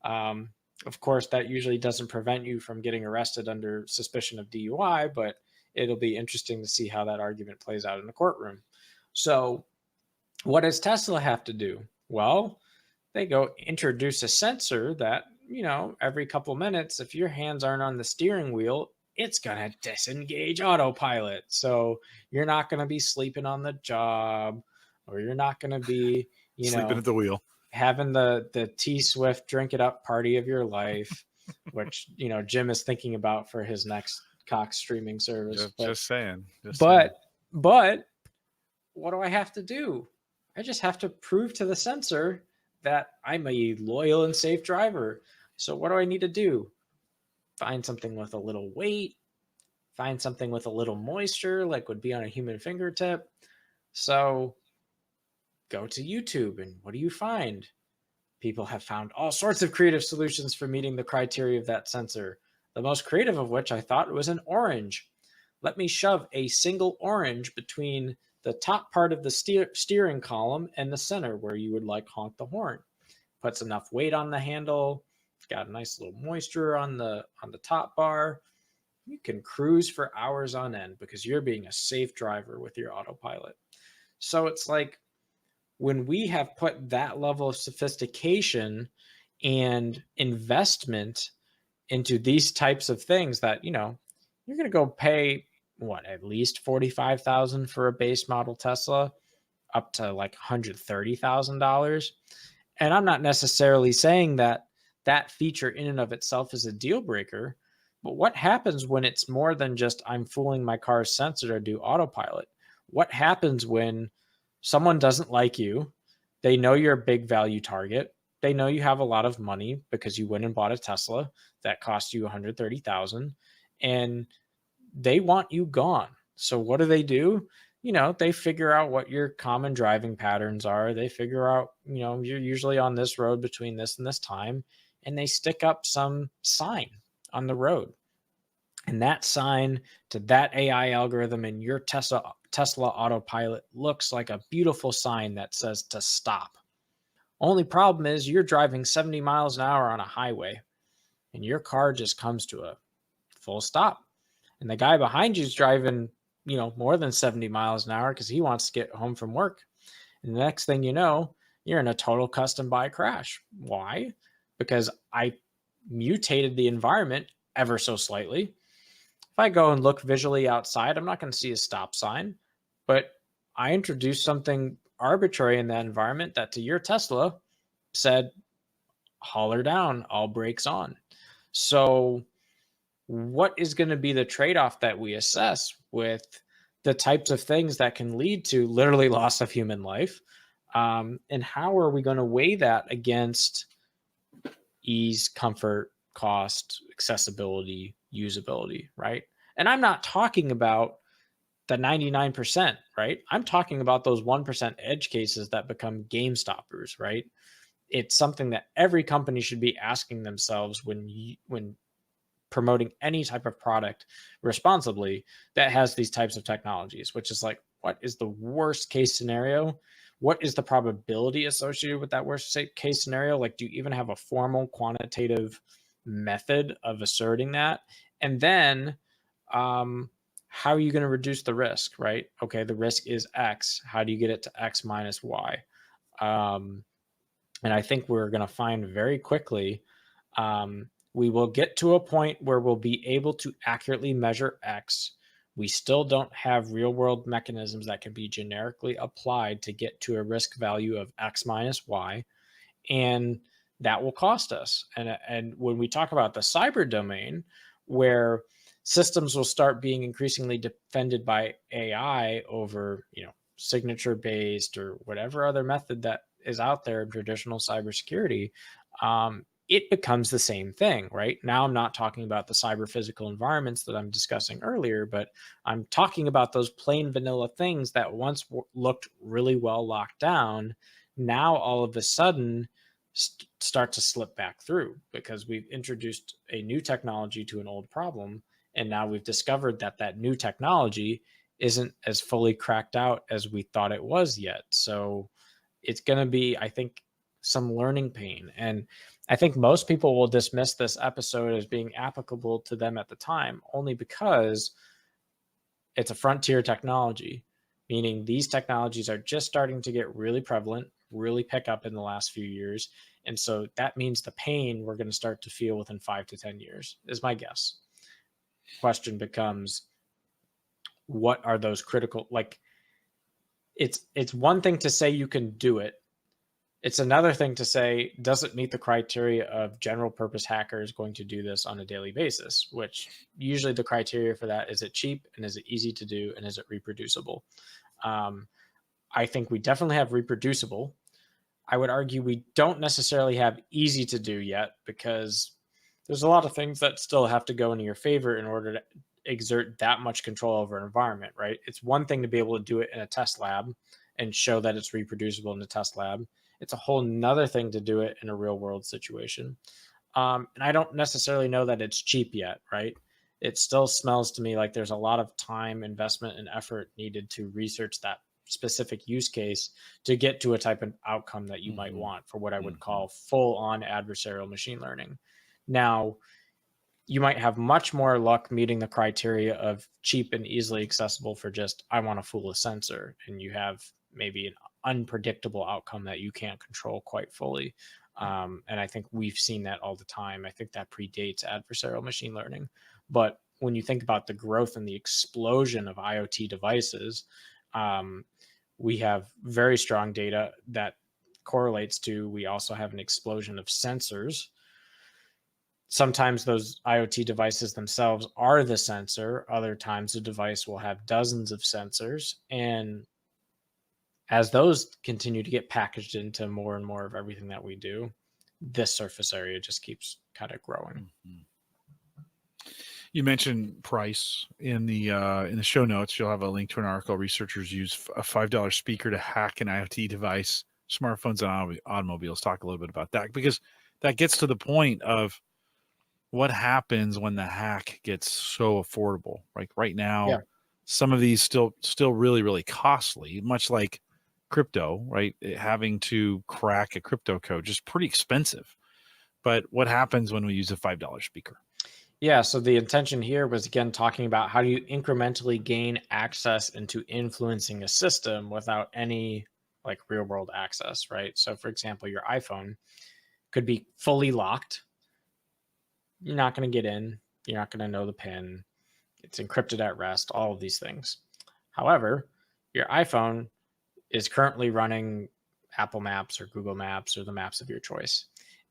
Um, of course, that usually doesn't prevent you from getting arrested under suspicion of DUI, but it'll be interesting to see how that argument plays out in the courtroom. So, what does Tesla have to do? Well, they go introduce a sensor that, every couple minutes, if your hands aren't on the steering wheel, it's going to disengage autopilot. So you're not going to be sleeping on the job, or you're not going to be, Sleeping at the wheel, having the T Swift drink it up party of your life, which, Jim is thinking about for his next Cox streaming service. Just saying. But what do I have to do? I just have to prove to the sensor that I'm a loyal and safe driver. So what do I need to do? Find something with a little weight, find something with a little moisture, like would be on a human fingertip. So go to YouTube, and what do you find? People have found all sorts of creative solutions for meeting the criteria of that sensor. The most creative of which I thought was an orange. Let me shove a single orange between the top part of the steering column and the center where you would like honk the horn. Puts enough weight on the handle, got a nice little moisture on the top bar. You can cruise for hours on end because you're being a safe driver with your autopilot. So it's like, when we have put that level of sophistication and investment into these types of things that, you're going to go pay at least $45,000 for a base model Tesla, up to like $130,000. And I'm not necessarily saying that that feature in and of itself is a deal breaker, but what happens when it's more than just I'm fooling my car's sensor to do autopilot? What happens when someone doesn't like you? They know you're a big value target. They know you have a lot of money because you went and bought a Tesla that cost you $130,000, and they want you gone. So what do? They figure out what your common driving patterns are. They figure out, you're usually on this road between this and this time, and they stick up some sign on the road. And that sign to that AI algorithm in your Tesla autopilot looks like a beautiful sign that says to stop. Only problem is you're driving 70 miles an hour on a highway, and your car just comes to a full stop. And the guy behind you is driving, more than 70 miles an hour because he wants to get home from work. And the next thing you know, you're in a total custom buy crash. Why? Because I mutated the environment ever so slightly. If I go and look visually outside, I'm not going to see a stop sign, but I introduced something arbitrary in that environment that to your Tesla said, holler down, all brakes on. So what is going to be the trade-off that we assess with the types of things that can lead to literally loss of human life? And how are we going to weigh that against ease, comfort, cost, accessibility, usability, right? And I'm not talking about the 99%, right? I'm talking about those 1% edge cases that become game stoppers, right? It's something that every company should be asking themselves when promoting any type of product responsibly that has these types of technologies, which is like, what is the worst case scenario? What is the probability associated with that worst case scenario? Like, do you even have a formal quantitative method of asserting that? And then, how are you going to reduce the risk, right? Okay, the risk is X. How do you get it to X minus Y? And I think we're going to find very quickly, we will get to a point where we'll be able to accurately measure X. We still don't have real world mechanisms that can be generically applied to get to a risk value of X minus Y. And that will cost us. And when we talk about the cyber domain, where systems will start being increasingly defended by AI over, signature based or whatever other method that is out there in traditional cybersecurity, it becomes the same thing, right? Now I'm not talking about the cyber physical environments that I'm discussing earlier, but I'm talking about those plain vanilla things that once looked really well locked down. Now all of a sudden start to slip back through, because we've introduced a new technology to an old problem. And now we've discovered that that new technology isn't as fully cracked out as we thought it was yet. So it's going to be, I think, some learning pain. And I think most people will dismiss this episode as being applicable to them at the time, only because it's a frontier technology, meaning these technologies are just starting to get really prevalent, really pick up in the last few years. And so that means the pain we're going to start to feel within 5 to 10 years is my guess. Question becomes, what are those critical, like, it's one thing to say you can do it. It's another thing to say, does it meet the criteria of general purpose hackers going to do this on a daily basis? Which usually the criteria for that, is it cheap, and is it easy to do, and is it reproducible? I think we definitely have reproducible. I would argue we don't necessarily have easy to do yet, because there's a lot of things that still have to go into your favor in order to exert that much control over an environment, right? It's one thing to be able to do it in a test lab and show that it's reproducible in a test lab. It's a whole nother thing to do it in a real world situation. And I don't necessarily know that it's cheap yet, right? It still smells to me like there's a lot of time, investment, and effort needed to research that specific use case to get to a type of outcome that you might want for what I would call full on adversarial machine learning. Now, you might have much more luck meeting the criteria of cheap and easily accessible for just, I want to fool a sensor, and you have maybe an unpredictable outcome that you can't control quite fully. And I think we've seen that all the time. I think that predates adversarial machine learning. But when you think about the growth and the explosion of IoT devices, we have very strong data that correlates to, we also have an explosion of sensors. Sometimes those IoT devices themselves are the sensor. Other times the device will have dozens of sensors. And as those continue to get packaged into more and more of everything that we do, this surface area just keeps kind of growing. You mentioned price in the show notes. You'll have a link to an article. Researchers use a $5 speaker to hack an IoT device, smartphones and automobiles. Talk a little bit about that, because that gets to the point of what happens when the hack gets so affordable. Like right now, some of these still really, really costly, much like crypto, right? Having to crack a crypto code, just pretty expensive. But what happens when we use a $5 speaker? Yeah, so the intention here was, again, talking about how do you incrementally gain access into influencing a system without any like real world access, right? So for example, your iPhone could be fully locked. You're not going to get in. You're not going to know the PIN. It's encrypted at rest, all of these things. However, your iPhone is currently running Apple Maps or Google Maps or the maps of your choice.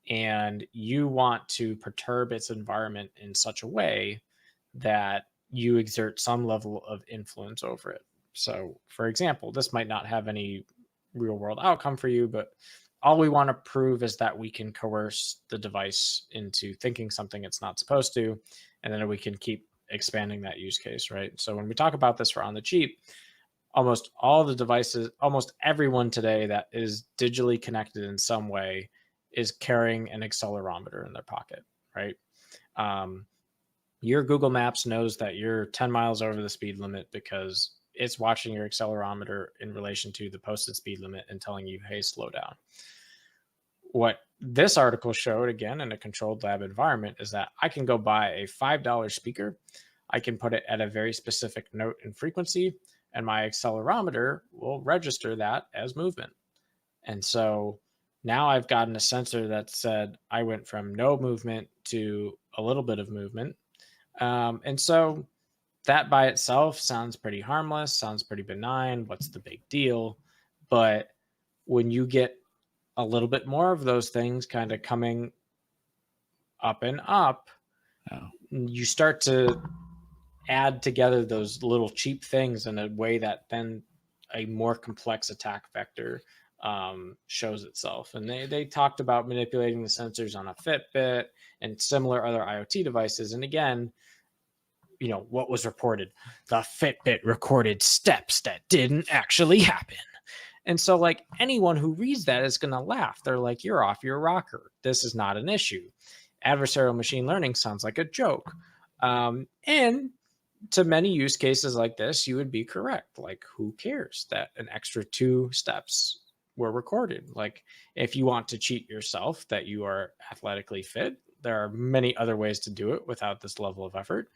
And you want to perturb its environment in such a way that you exert some level of influence over it. So, for example, this might not have any real world outcome for you, but all we want to prove is that we can coerce the device into thinking something it's not supposed to, and then we can keep expanding that use case, right? So when we talk about this for on the cheap, almost all the devices, almost everyone today that is digitally connected in some way is carrying an accelerometer in their pocket, right? Your Google Maps knows that you're 10 miles over the speed limit because it's watching your accelerometer in relation to the posted speed limit and telling you, hey, slow down. What this article showed, again, in a controlled lab environment, is that I can go buy a $5 speaker. I can put it at a very specific note and frequency, and my accelerometer will register that as movement. And so now I've gotten a sensor that said I went from no movement to a little bit of movement. And so that by itself sounds pretty harmless, sounds pretty benign. What's the big deal? But when you get a little bit more of those things kind of coming up and up, you start to add together those little cheap things in a way that then a more complex attack vector shows itself. And they talked about manipulating the sensors on a Fitbit and similar other IoT devices. And again, you know, what was reported? The Fitbit recorded steps that didn't actually happen. And so like anyone who reads that is going to laugh. They're like, you're off your rocker. This is not an issue. Adversarial machine learning sounds like a joke. And to many use cases like this, you would be correct. Like, who cares that an extra 2 steps were recorded? Like, if you want to cheat yourself that you are athletically fit, there are many other ways to do it without this level of effort.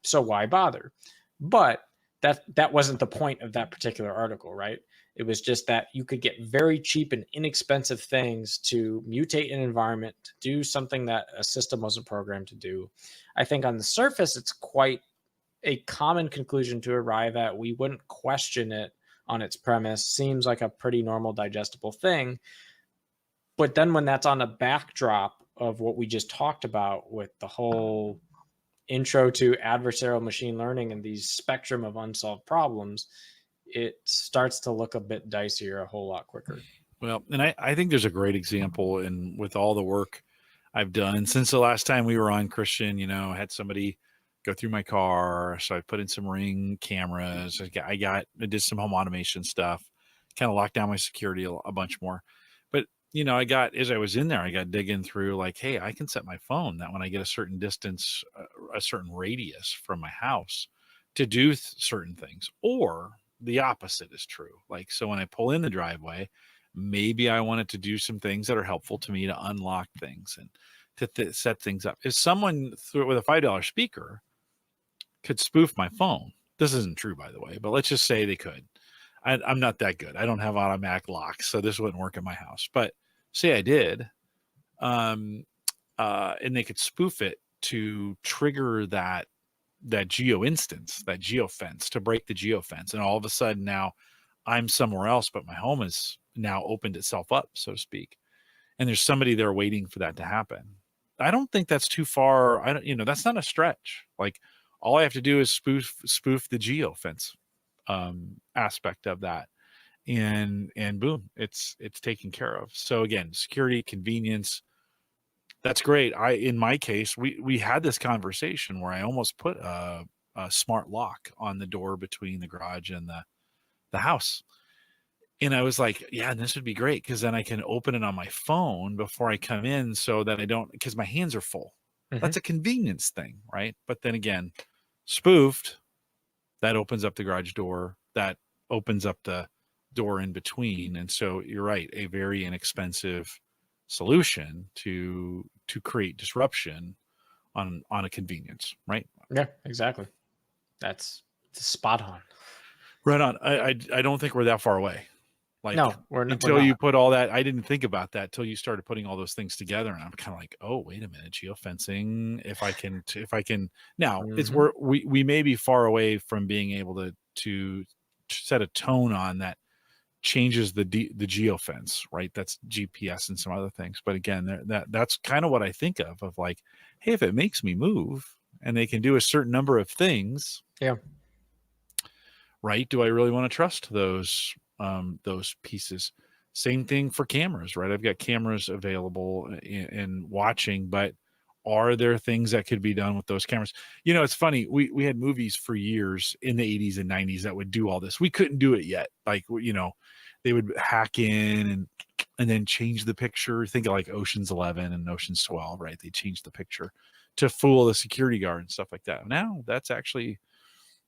So why bother? But that wasn't the point of that particular article, right? It was just that you could get very cheap and inexpensive things to mutate an environment, to do something that a system wasn't programmed to do. I think on the surface, it's quite a common conclusion to arrive at. We wouldn't question it on its premise. Seems like a pretty normal, digestible thing. But then when that's on a backdrop of what we just talked about with the whole intro to adversarial machine learning and these spectrum of unsolved problems, it starts to look a bit dicier a whole lot quicker. Well, and I think there's a great example in with all the work I've done since the last time we were on, Christian. I had somebody go through my car, so I put in some Ring cameras. I did some home automation stuff, kind of locked down my security a bunch more. But as I was in there, I got digging through like, hey, I can set my phone that when I get a certain distance, a certain radius from my house to do certain things, or the opposite is true. Like, so when I pull in the driveway, maybe I wanted to do some things that are helpful to me to unlock things and to set things up. If someone with a $5 speaker could spoof my phone, this isn't true, by the way, but let's just say they could. I'm not that good. I don't have automatic locks, so this wouldn't work in my house. But say I did, and they could spoof it to trigger that geo instance, that geo fence, to break the geo fence, and all of a sudden now I'm somewhere else, but my home has now opened itself up, so to speak, and there's somebody there waiting for that to happen. I don't think that's too far. I don't, that's not a stretch. Like, all I have to do is spoof the geo fence aspect of that, and boom, it's taken care of. So again, security, convenience, that's great. In my case, we had this conversation where I almost put a smart lock on the door between the garage and the house. And I was like, yeah, this would be great because then I can open it on my phone before I come in, so that I don't, because my hands are full. Mm-hmm. That's a convenience thing, right? But then again, spoofed, that opens up the garage door, that opens up the door in between. And so you're right, a very inexpensive solution to create disruption on a convenience, right? Yeah, exactly. That's spot on. Right on. I don't think we're that far away. Like, no, we're not. Until you put all that, I didn't think about that till you started putting all those things together, and I'm kind of like, oh, wait a minute, geofencing. If I can now, mm-hmm. we may be far away from being able to set a tone on that changes the geofence, right? That's GPS and some other things. But again, that's kind of what I think of like, hey, if it makes me move and they can do a certain number of things, yeah, right? Do I really want to trust those pieces? Same thing for cameras, right? I've got cameras available in watching, but are there things that could be done with those cameras? It's funny. We had movies for years in the 80s and 90s that would do all this. We couldn't do it yet. Like, they would hack in and then change the picture. Think of like Ocean's 11 and Ocean's 12, right? They changed the picture to fool the security guard and stuff like that. Now that's actually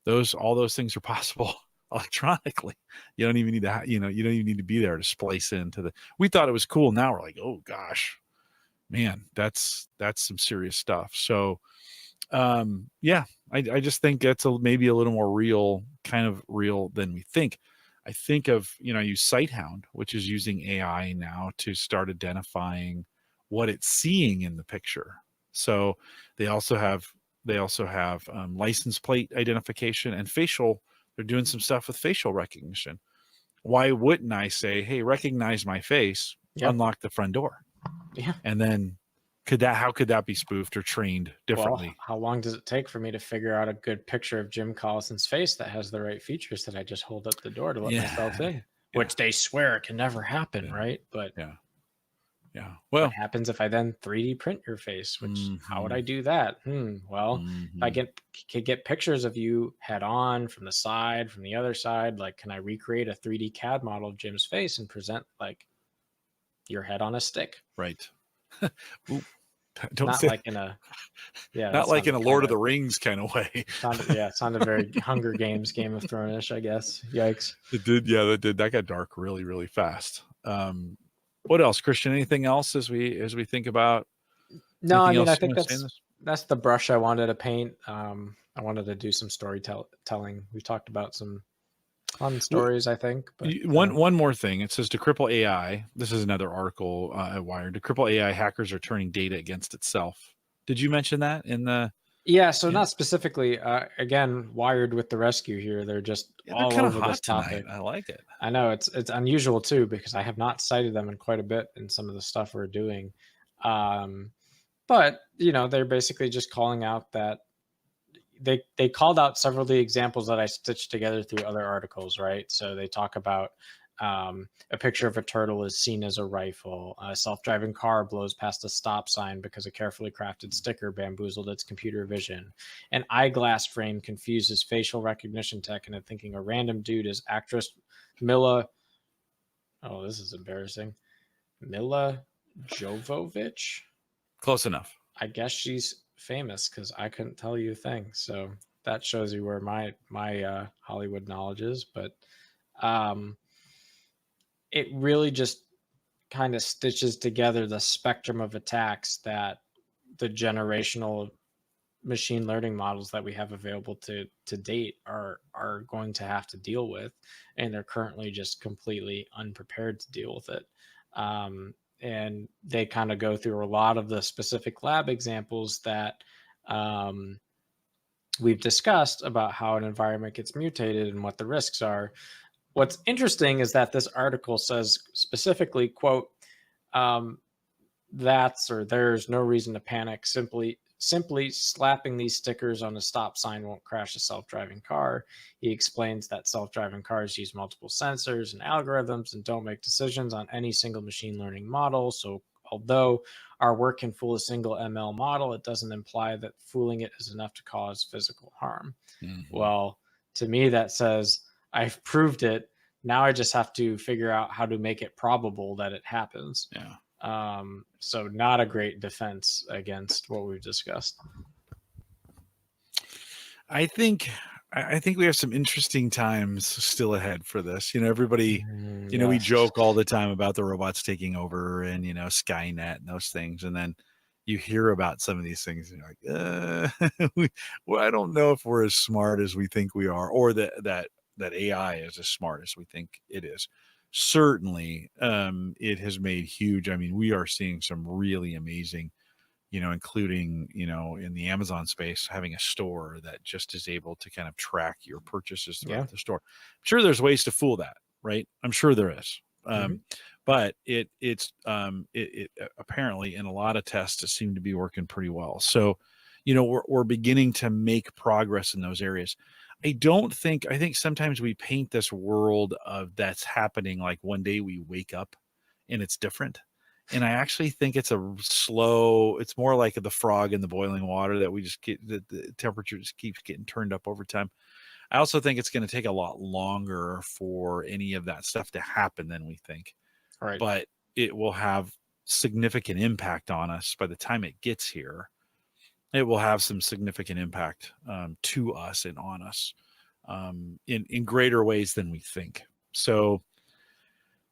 all those things are possible electronically. You don't even need to, you don't even need to be there to splice into we thought it was cool. Now we're like, oh gosh, man, that's some serious stuff. So, yeah, I just think that's maybe a little more real than we think. I think of, I use Sighthound, which is using AI now to start identifying what it's seeing in the picture. So they also have license plate identification and facial. They're doing some stuff with facial recognition. Why wouldn't I say, hey, recognize my face, unlock the front door? Yeah. And then how could that be spoofed or trained differently? Well, how long does it take for me to figure out a good picture of Jim Collison's face that has the right features that I just hold up the door to let myself in? Which they swear can never happen, right? But Yeah. What Well, happens if I then 3D print your face? Which how would mhm, I do that? Well, if I mhm. could get pictures of you head on, from the side, from the other side, like can I recreate a 3D CAD model of Jim's face and present like your head on a stick? Right. Ooh, don't Not say like in a yeah, that not like in sounded a kind Lord of of the Rings kind of way. it sounded very Hunger Games, Game of Thrones-ish, I guess. Yikes. It did, yeah, that did. That got dark really, really fast. What else, Christian? Anything else as we think about No, I anything mean, I else you think want to say in this? that's the brush I wanted to paint. I wanted to do some storytelling. We've talked about some fun W- stories, I think, but One more thing. It says to cripple AI. This is another article at Wired. To cripple AI, hackers are turning data against itself. Did you mention that in the? yeah, so In, not specifically. Again, Wired with the rescue here. They're just yeah, they're all kind of over this hot tonight. topic. I like it. I know it's unusual too because I have not cited them in quite a bit in some of the stuff we're doing. Um, but they're basically just calling out that they called out several of the examples that I stitched together through other articles, right? So they talk about a picture of a turtle is seen as a rifle. A self-driving car blows past a stop sign because a carefully crafted sticker bamboozled its computer vision. An eyeglass frame confuses facial recognition tech into thinking a random dude is actress Mila. Oh, this is embarrassing. Mila Jovovich. Close enough. I guess she's famous because I couldn't tell you a thing. So that shows you where my Hollywood knowledge is. But um, it really just kind of stitches together the spectrum of attacks that the generational machine learning models that we have available to date are going to have to deal with, and they're currently just completely unprepared to deal with it. And they kind of go through a lot of the specific lab examples that um, we've discussed about how an environment gets mutated and what the risks are. What's interesting is that this article says specifically, quote, um, that's or there's no reason to panic. Simply slapping these stickers on a stop sign won't crash a self-driving car. He explains that self-driving cars use multiple sensors and algorithms and don't make decisions on any single machine learning model. So although our work can fool a single ML model, it doesn't imply that fooling it is enough to cause physical harm. Mhm. Well, to me, that says I've proved it. Now I just have to figure out how to make it probable that it happens. Yeah. So not a great defense against what we've discussed. I think I think we have some interesting times still ahead for this. Everybody, we Yes. joke all the time about the robots taking over and Skynet and those things, and then you hear about some of these things, and you're like, well, I don't know if we're as smart as we think we are, or that AI is as smart as we think it is. Certainly, it has made huge. I mean, we are seeing some really amazing including, in the Amazon space, having a store that just is able to kind of track your purchases Yeah. throughout the store. I'm sure there's ways to fool that, right? I'm sure there is. Hmm. But it apparently in a lot of tests it seemed to be working pretty well. So, we're beginning to make progress in those areas. I think sometimes we paint this world of that's happening like one day we wake up and it's different. And I actually think it's it's more like the frog in the boiling water that we just get, the temperature just keeps getting turned up over time. I also think it's going to take a lot longer for any of that stuff to happen than we think, Right. but it will have significant impact on us by the time it gets here. It will have some significant impact to us and on us in greater ways than we think. So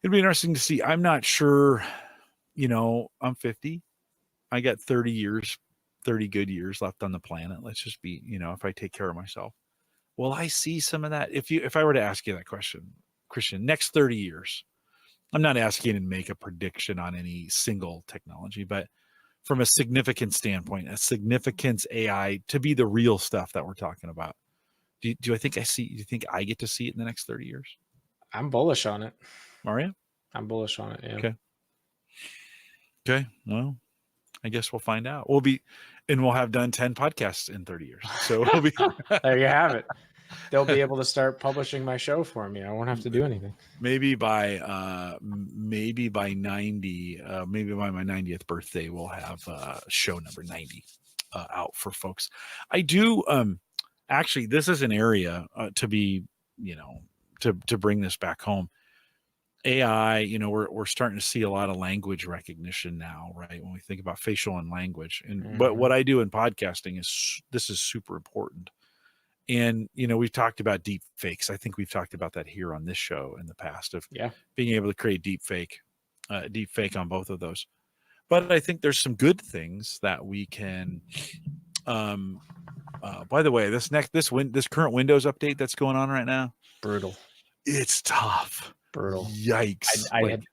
it'd be interesting to see. I'm not sure. I'm 50. I got 30 years, 30 good years left on the planet. Let's just be, if I take care of myself. Will I see some of that? If I were to ask you that question, Christian, next 30 years, I'm not asking you to make a prediction on any single technology, but from a significant standpoint, a significance AI to be the real stuff that we're talking about. Do I think do you think I get to see it in the next 30 years? I'm bullish on it. Mario? I'm bullish on it. Yeah. Okay. Okay. Well, I guess we'll find out. We'll have done 10 podcasts in 30 years. So we'll be There you have it. they'll be able to start publishing my show for me. I won't have to do anything. Maybe by 90, maybe by my 90th birthday, we'll have show number 90 out for folks. I do actually, this is an area to be, to bring this back home. AI, we're starting to see a lot of language recognition now, right? When we think about facial and language, and but what I do in podcasting this is super important. And we've talked about deep fakes. I think we've talked about that here on this show in the past of being able to create deep fake on both of those. But I think there's some good things that we can. By the way, this current Windows update that's going on right now, brutal. It's tough. Brutal. Yikes.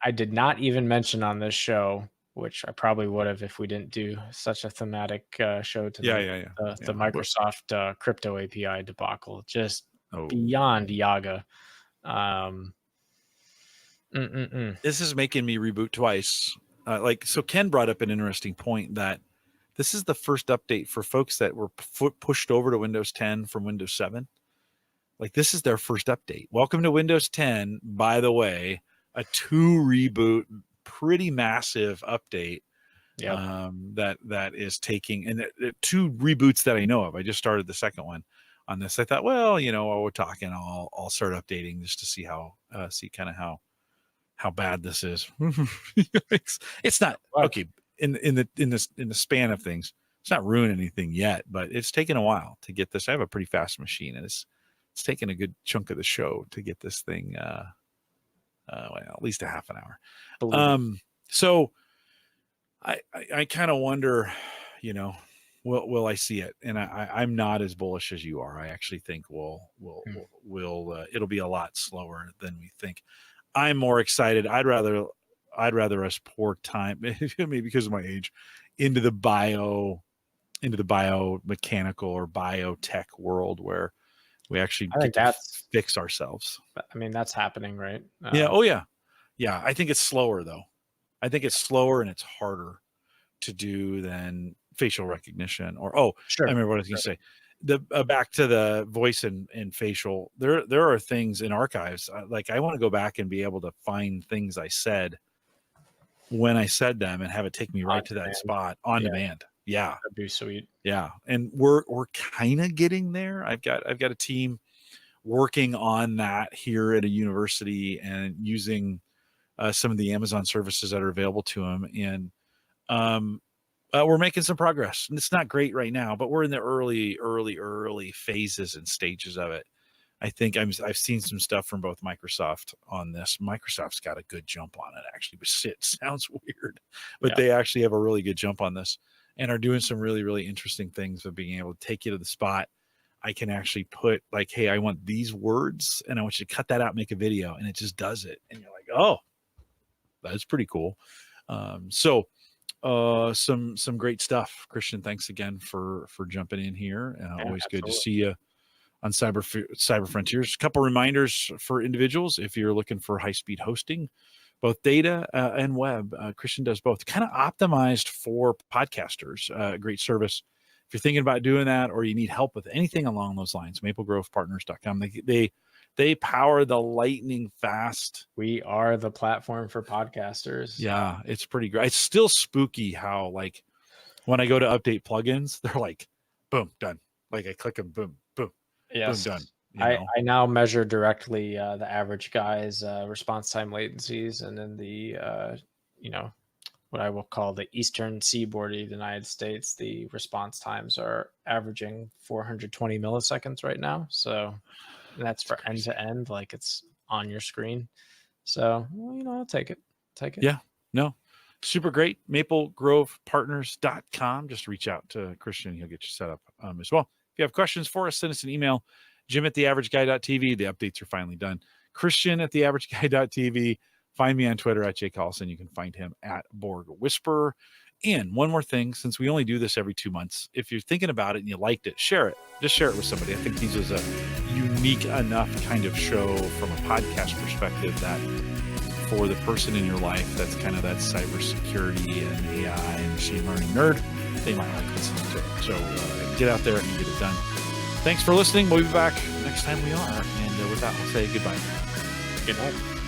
I did not even mention on this show, which I probably would have if we didn't do such a thematic show to the Microsoft crypto API debacle. Just beyond Yaga. This is making me reboot twice. So Ken brought up an interesting point that this is the first update for folks that were pushed over to Windows 10 from Windows 7. Like, this is their first update. Welcome to Windows 10. By the way, a 2 reboot, pretty massive update that is taking, and 2 reboots that I know of. I just started the second one on this. I thought, well, while we're talking, I'll start updating just to see how bad this is. It's not okay in the span of things. It's not ruined anything yet, but it's taken a while to get this. I have a pretty fast machine, and it's taken a good chunk of the show to get this thing at least a half an hour. So I kind of wonder, will I see it? And I'm not as bullish as you are. I actually think it'll be a lot slower than we think. I'm more excited. I'd rather us pour time, maybe because of my age, into the biomechanical or biotech world where we actually get to fix ourselves. I mean, that's happening, right? Yeah. Oh, yeah. Yeah. I think it's slower, though. I think it's slower and it's harder to do than facial recognition sure. I remember what I was going to say. Back to the voice and facial, there are things in archives. Like, I want to go back and be able to find things I said when I said them and have it take me right to that spot on demand. Yeah. That'd be sweet. Yeah. And we're kind of getting there. I've got a team working on that here at a university and using some of the Amazon services that are available to them. And we're making some progress. And it's not great right now, but we're in the early phases and stages of it. I think I've seen some stuff from both Microsoft on this. Microsoft's got a good jump on it, actually, but it sounds weird, but they actually have a really good jump on this and are doing some really, really interesting things of being able to take you to the spot. I can actually put like, hey, I want these words and I want you to cut that out, make a video, and it just does it. And you're like, oh, that's pretty cool. Some great stuff. Christian, thanks again for jumping in here. Always good to see you on Cyber Frontiers. A couple reminders for individuals. If you're looking for high-speed hosting, both data and web, Christian does both. Kind of optimized for podcasters. Great service. If you're thinking about doing that or you need help with anything along those lines, maplegrovepartners.com. They power the lightning fast. We are the platform for podcasters. Yeah, it's pretty great. It's still spooky how, like, when I go to update plugins, they're like, boom, done. Like, I click them, boom, boom. Yes. Boom, done. I now measure directly the average guy's response time latencies, and then the what I will call the eastern seaboard of the United States, the response times are averaging 420 milliseconds right now. So that's for end to end, like it's on your screen. So I'll take it. Yeah, no, super great. MapleGrovePartners.com. Just reach out to Christian; he'll get you set up as well. If you have questions for us, send us an email. Jim@theaverageguy.tv. The updates are finally done. Christian@theaverageguy.tv. Find me on Twitter @JCollison. You can find him at Borg Whisperer. And one more thing, since we only do this every 2 months, if you're thinking about it and you liked it, share it. Just share it with somebody. I think this is a unique enough kind of show from a podcast perspective that for the person in your life that's kind of that cybersecurity and AI and machine learning nerd, they might like listening to it. So get out there and get it done. Thanks for listening. We'll be back next next time we are. And with that, we'll say goodbye. Good night.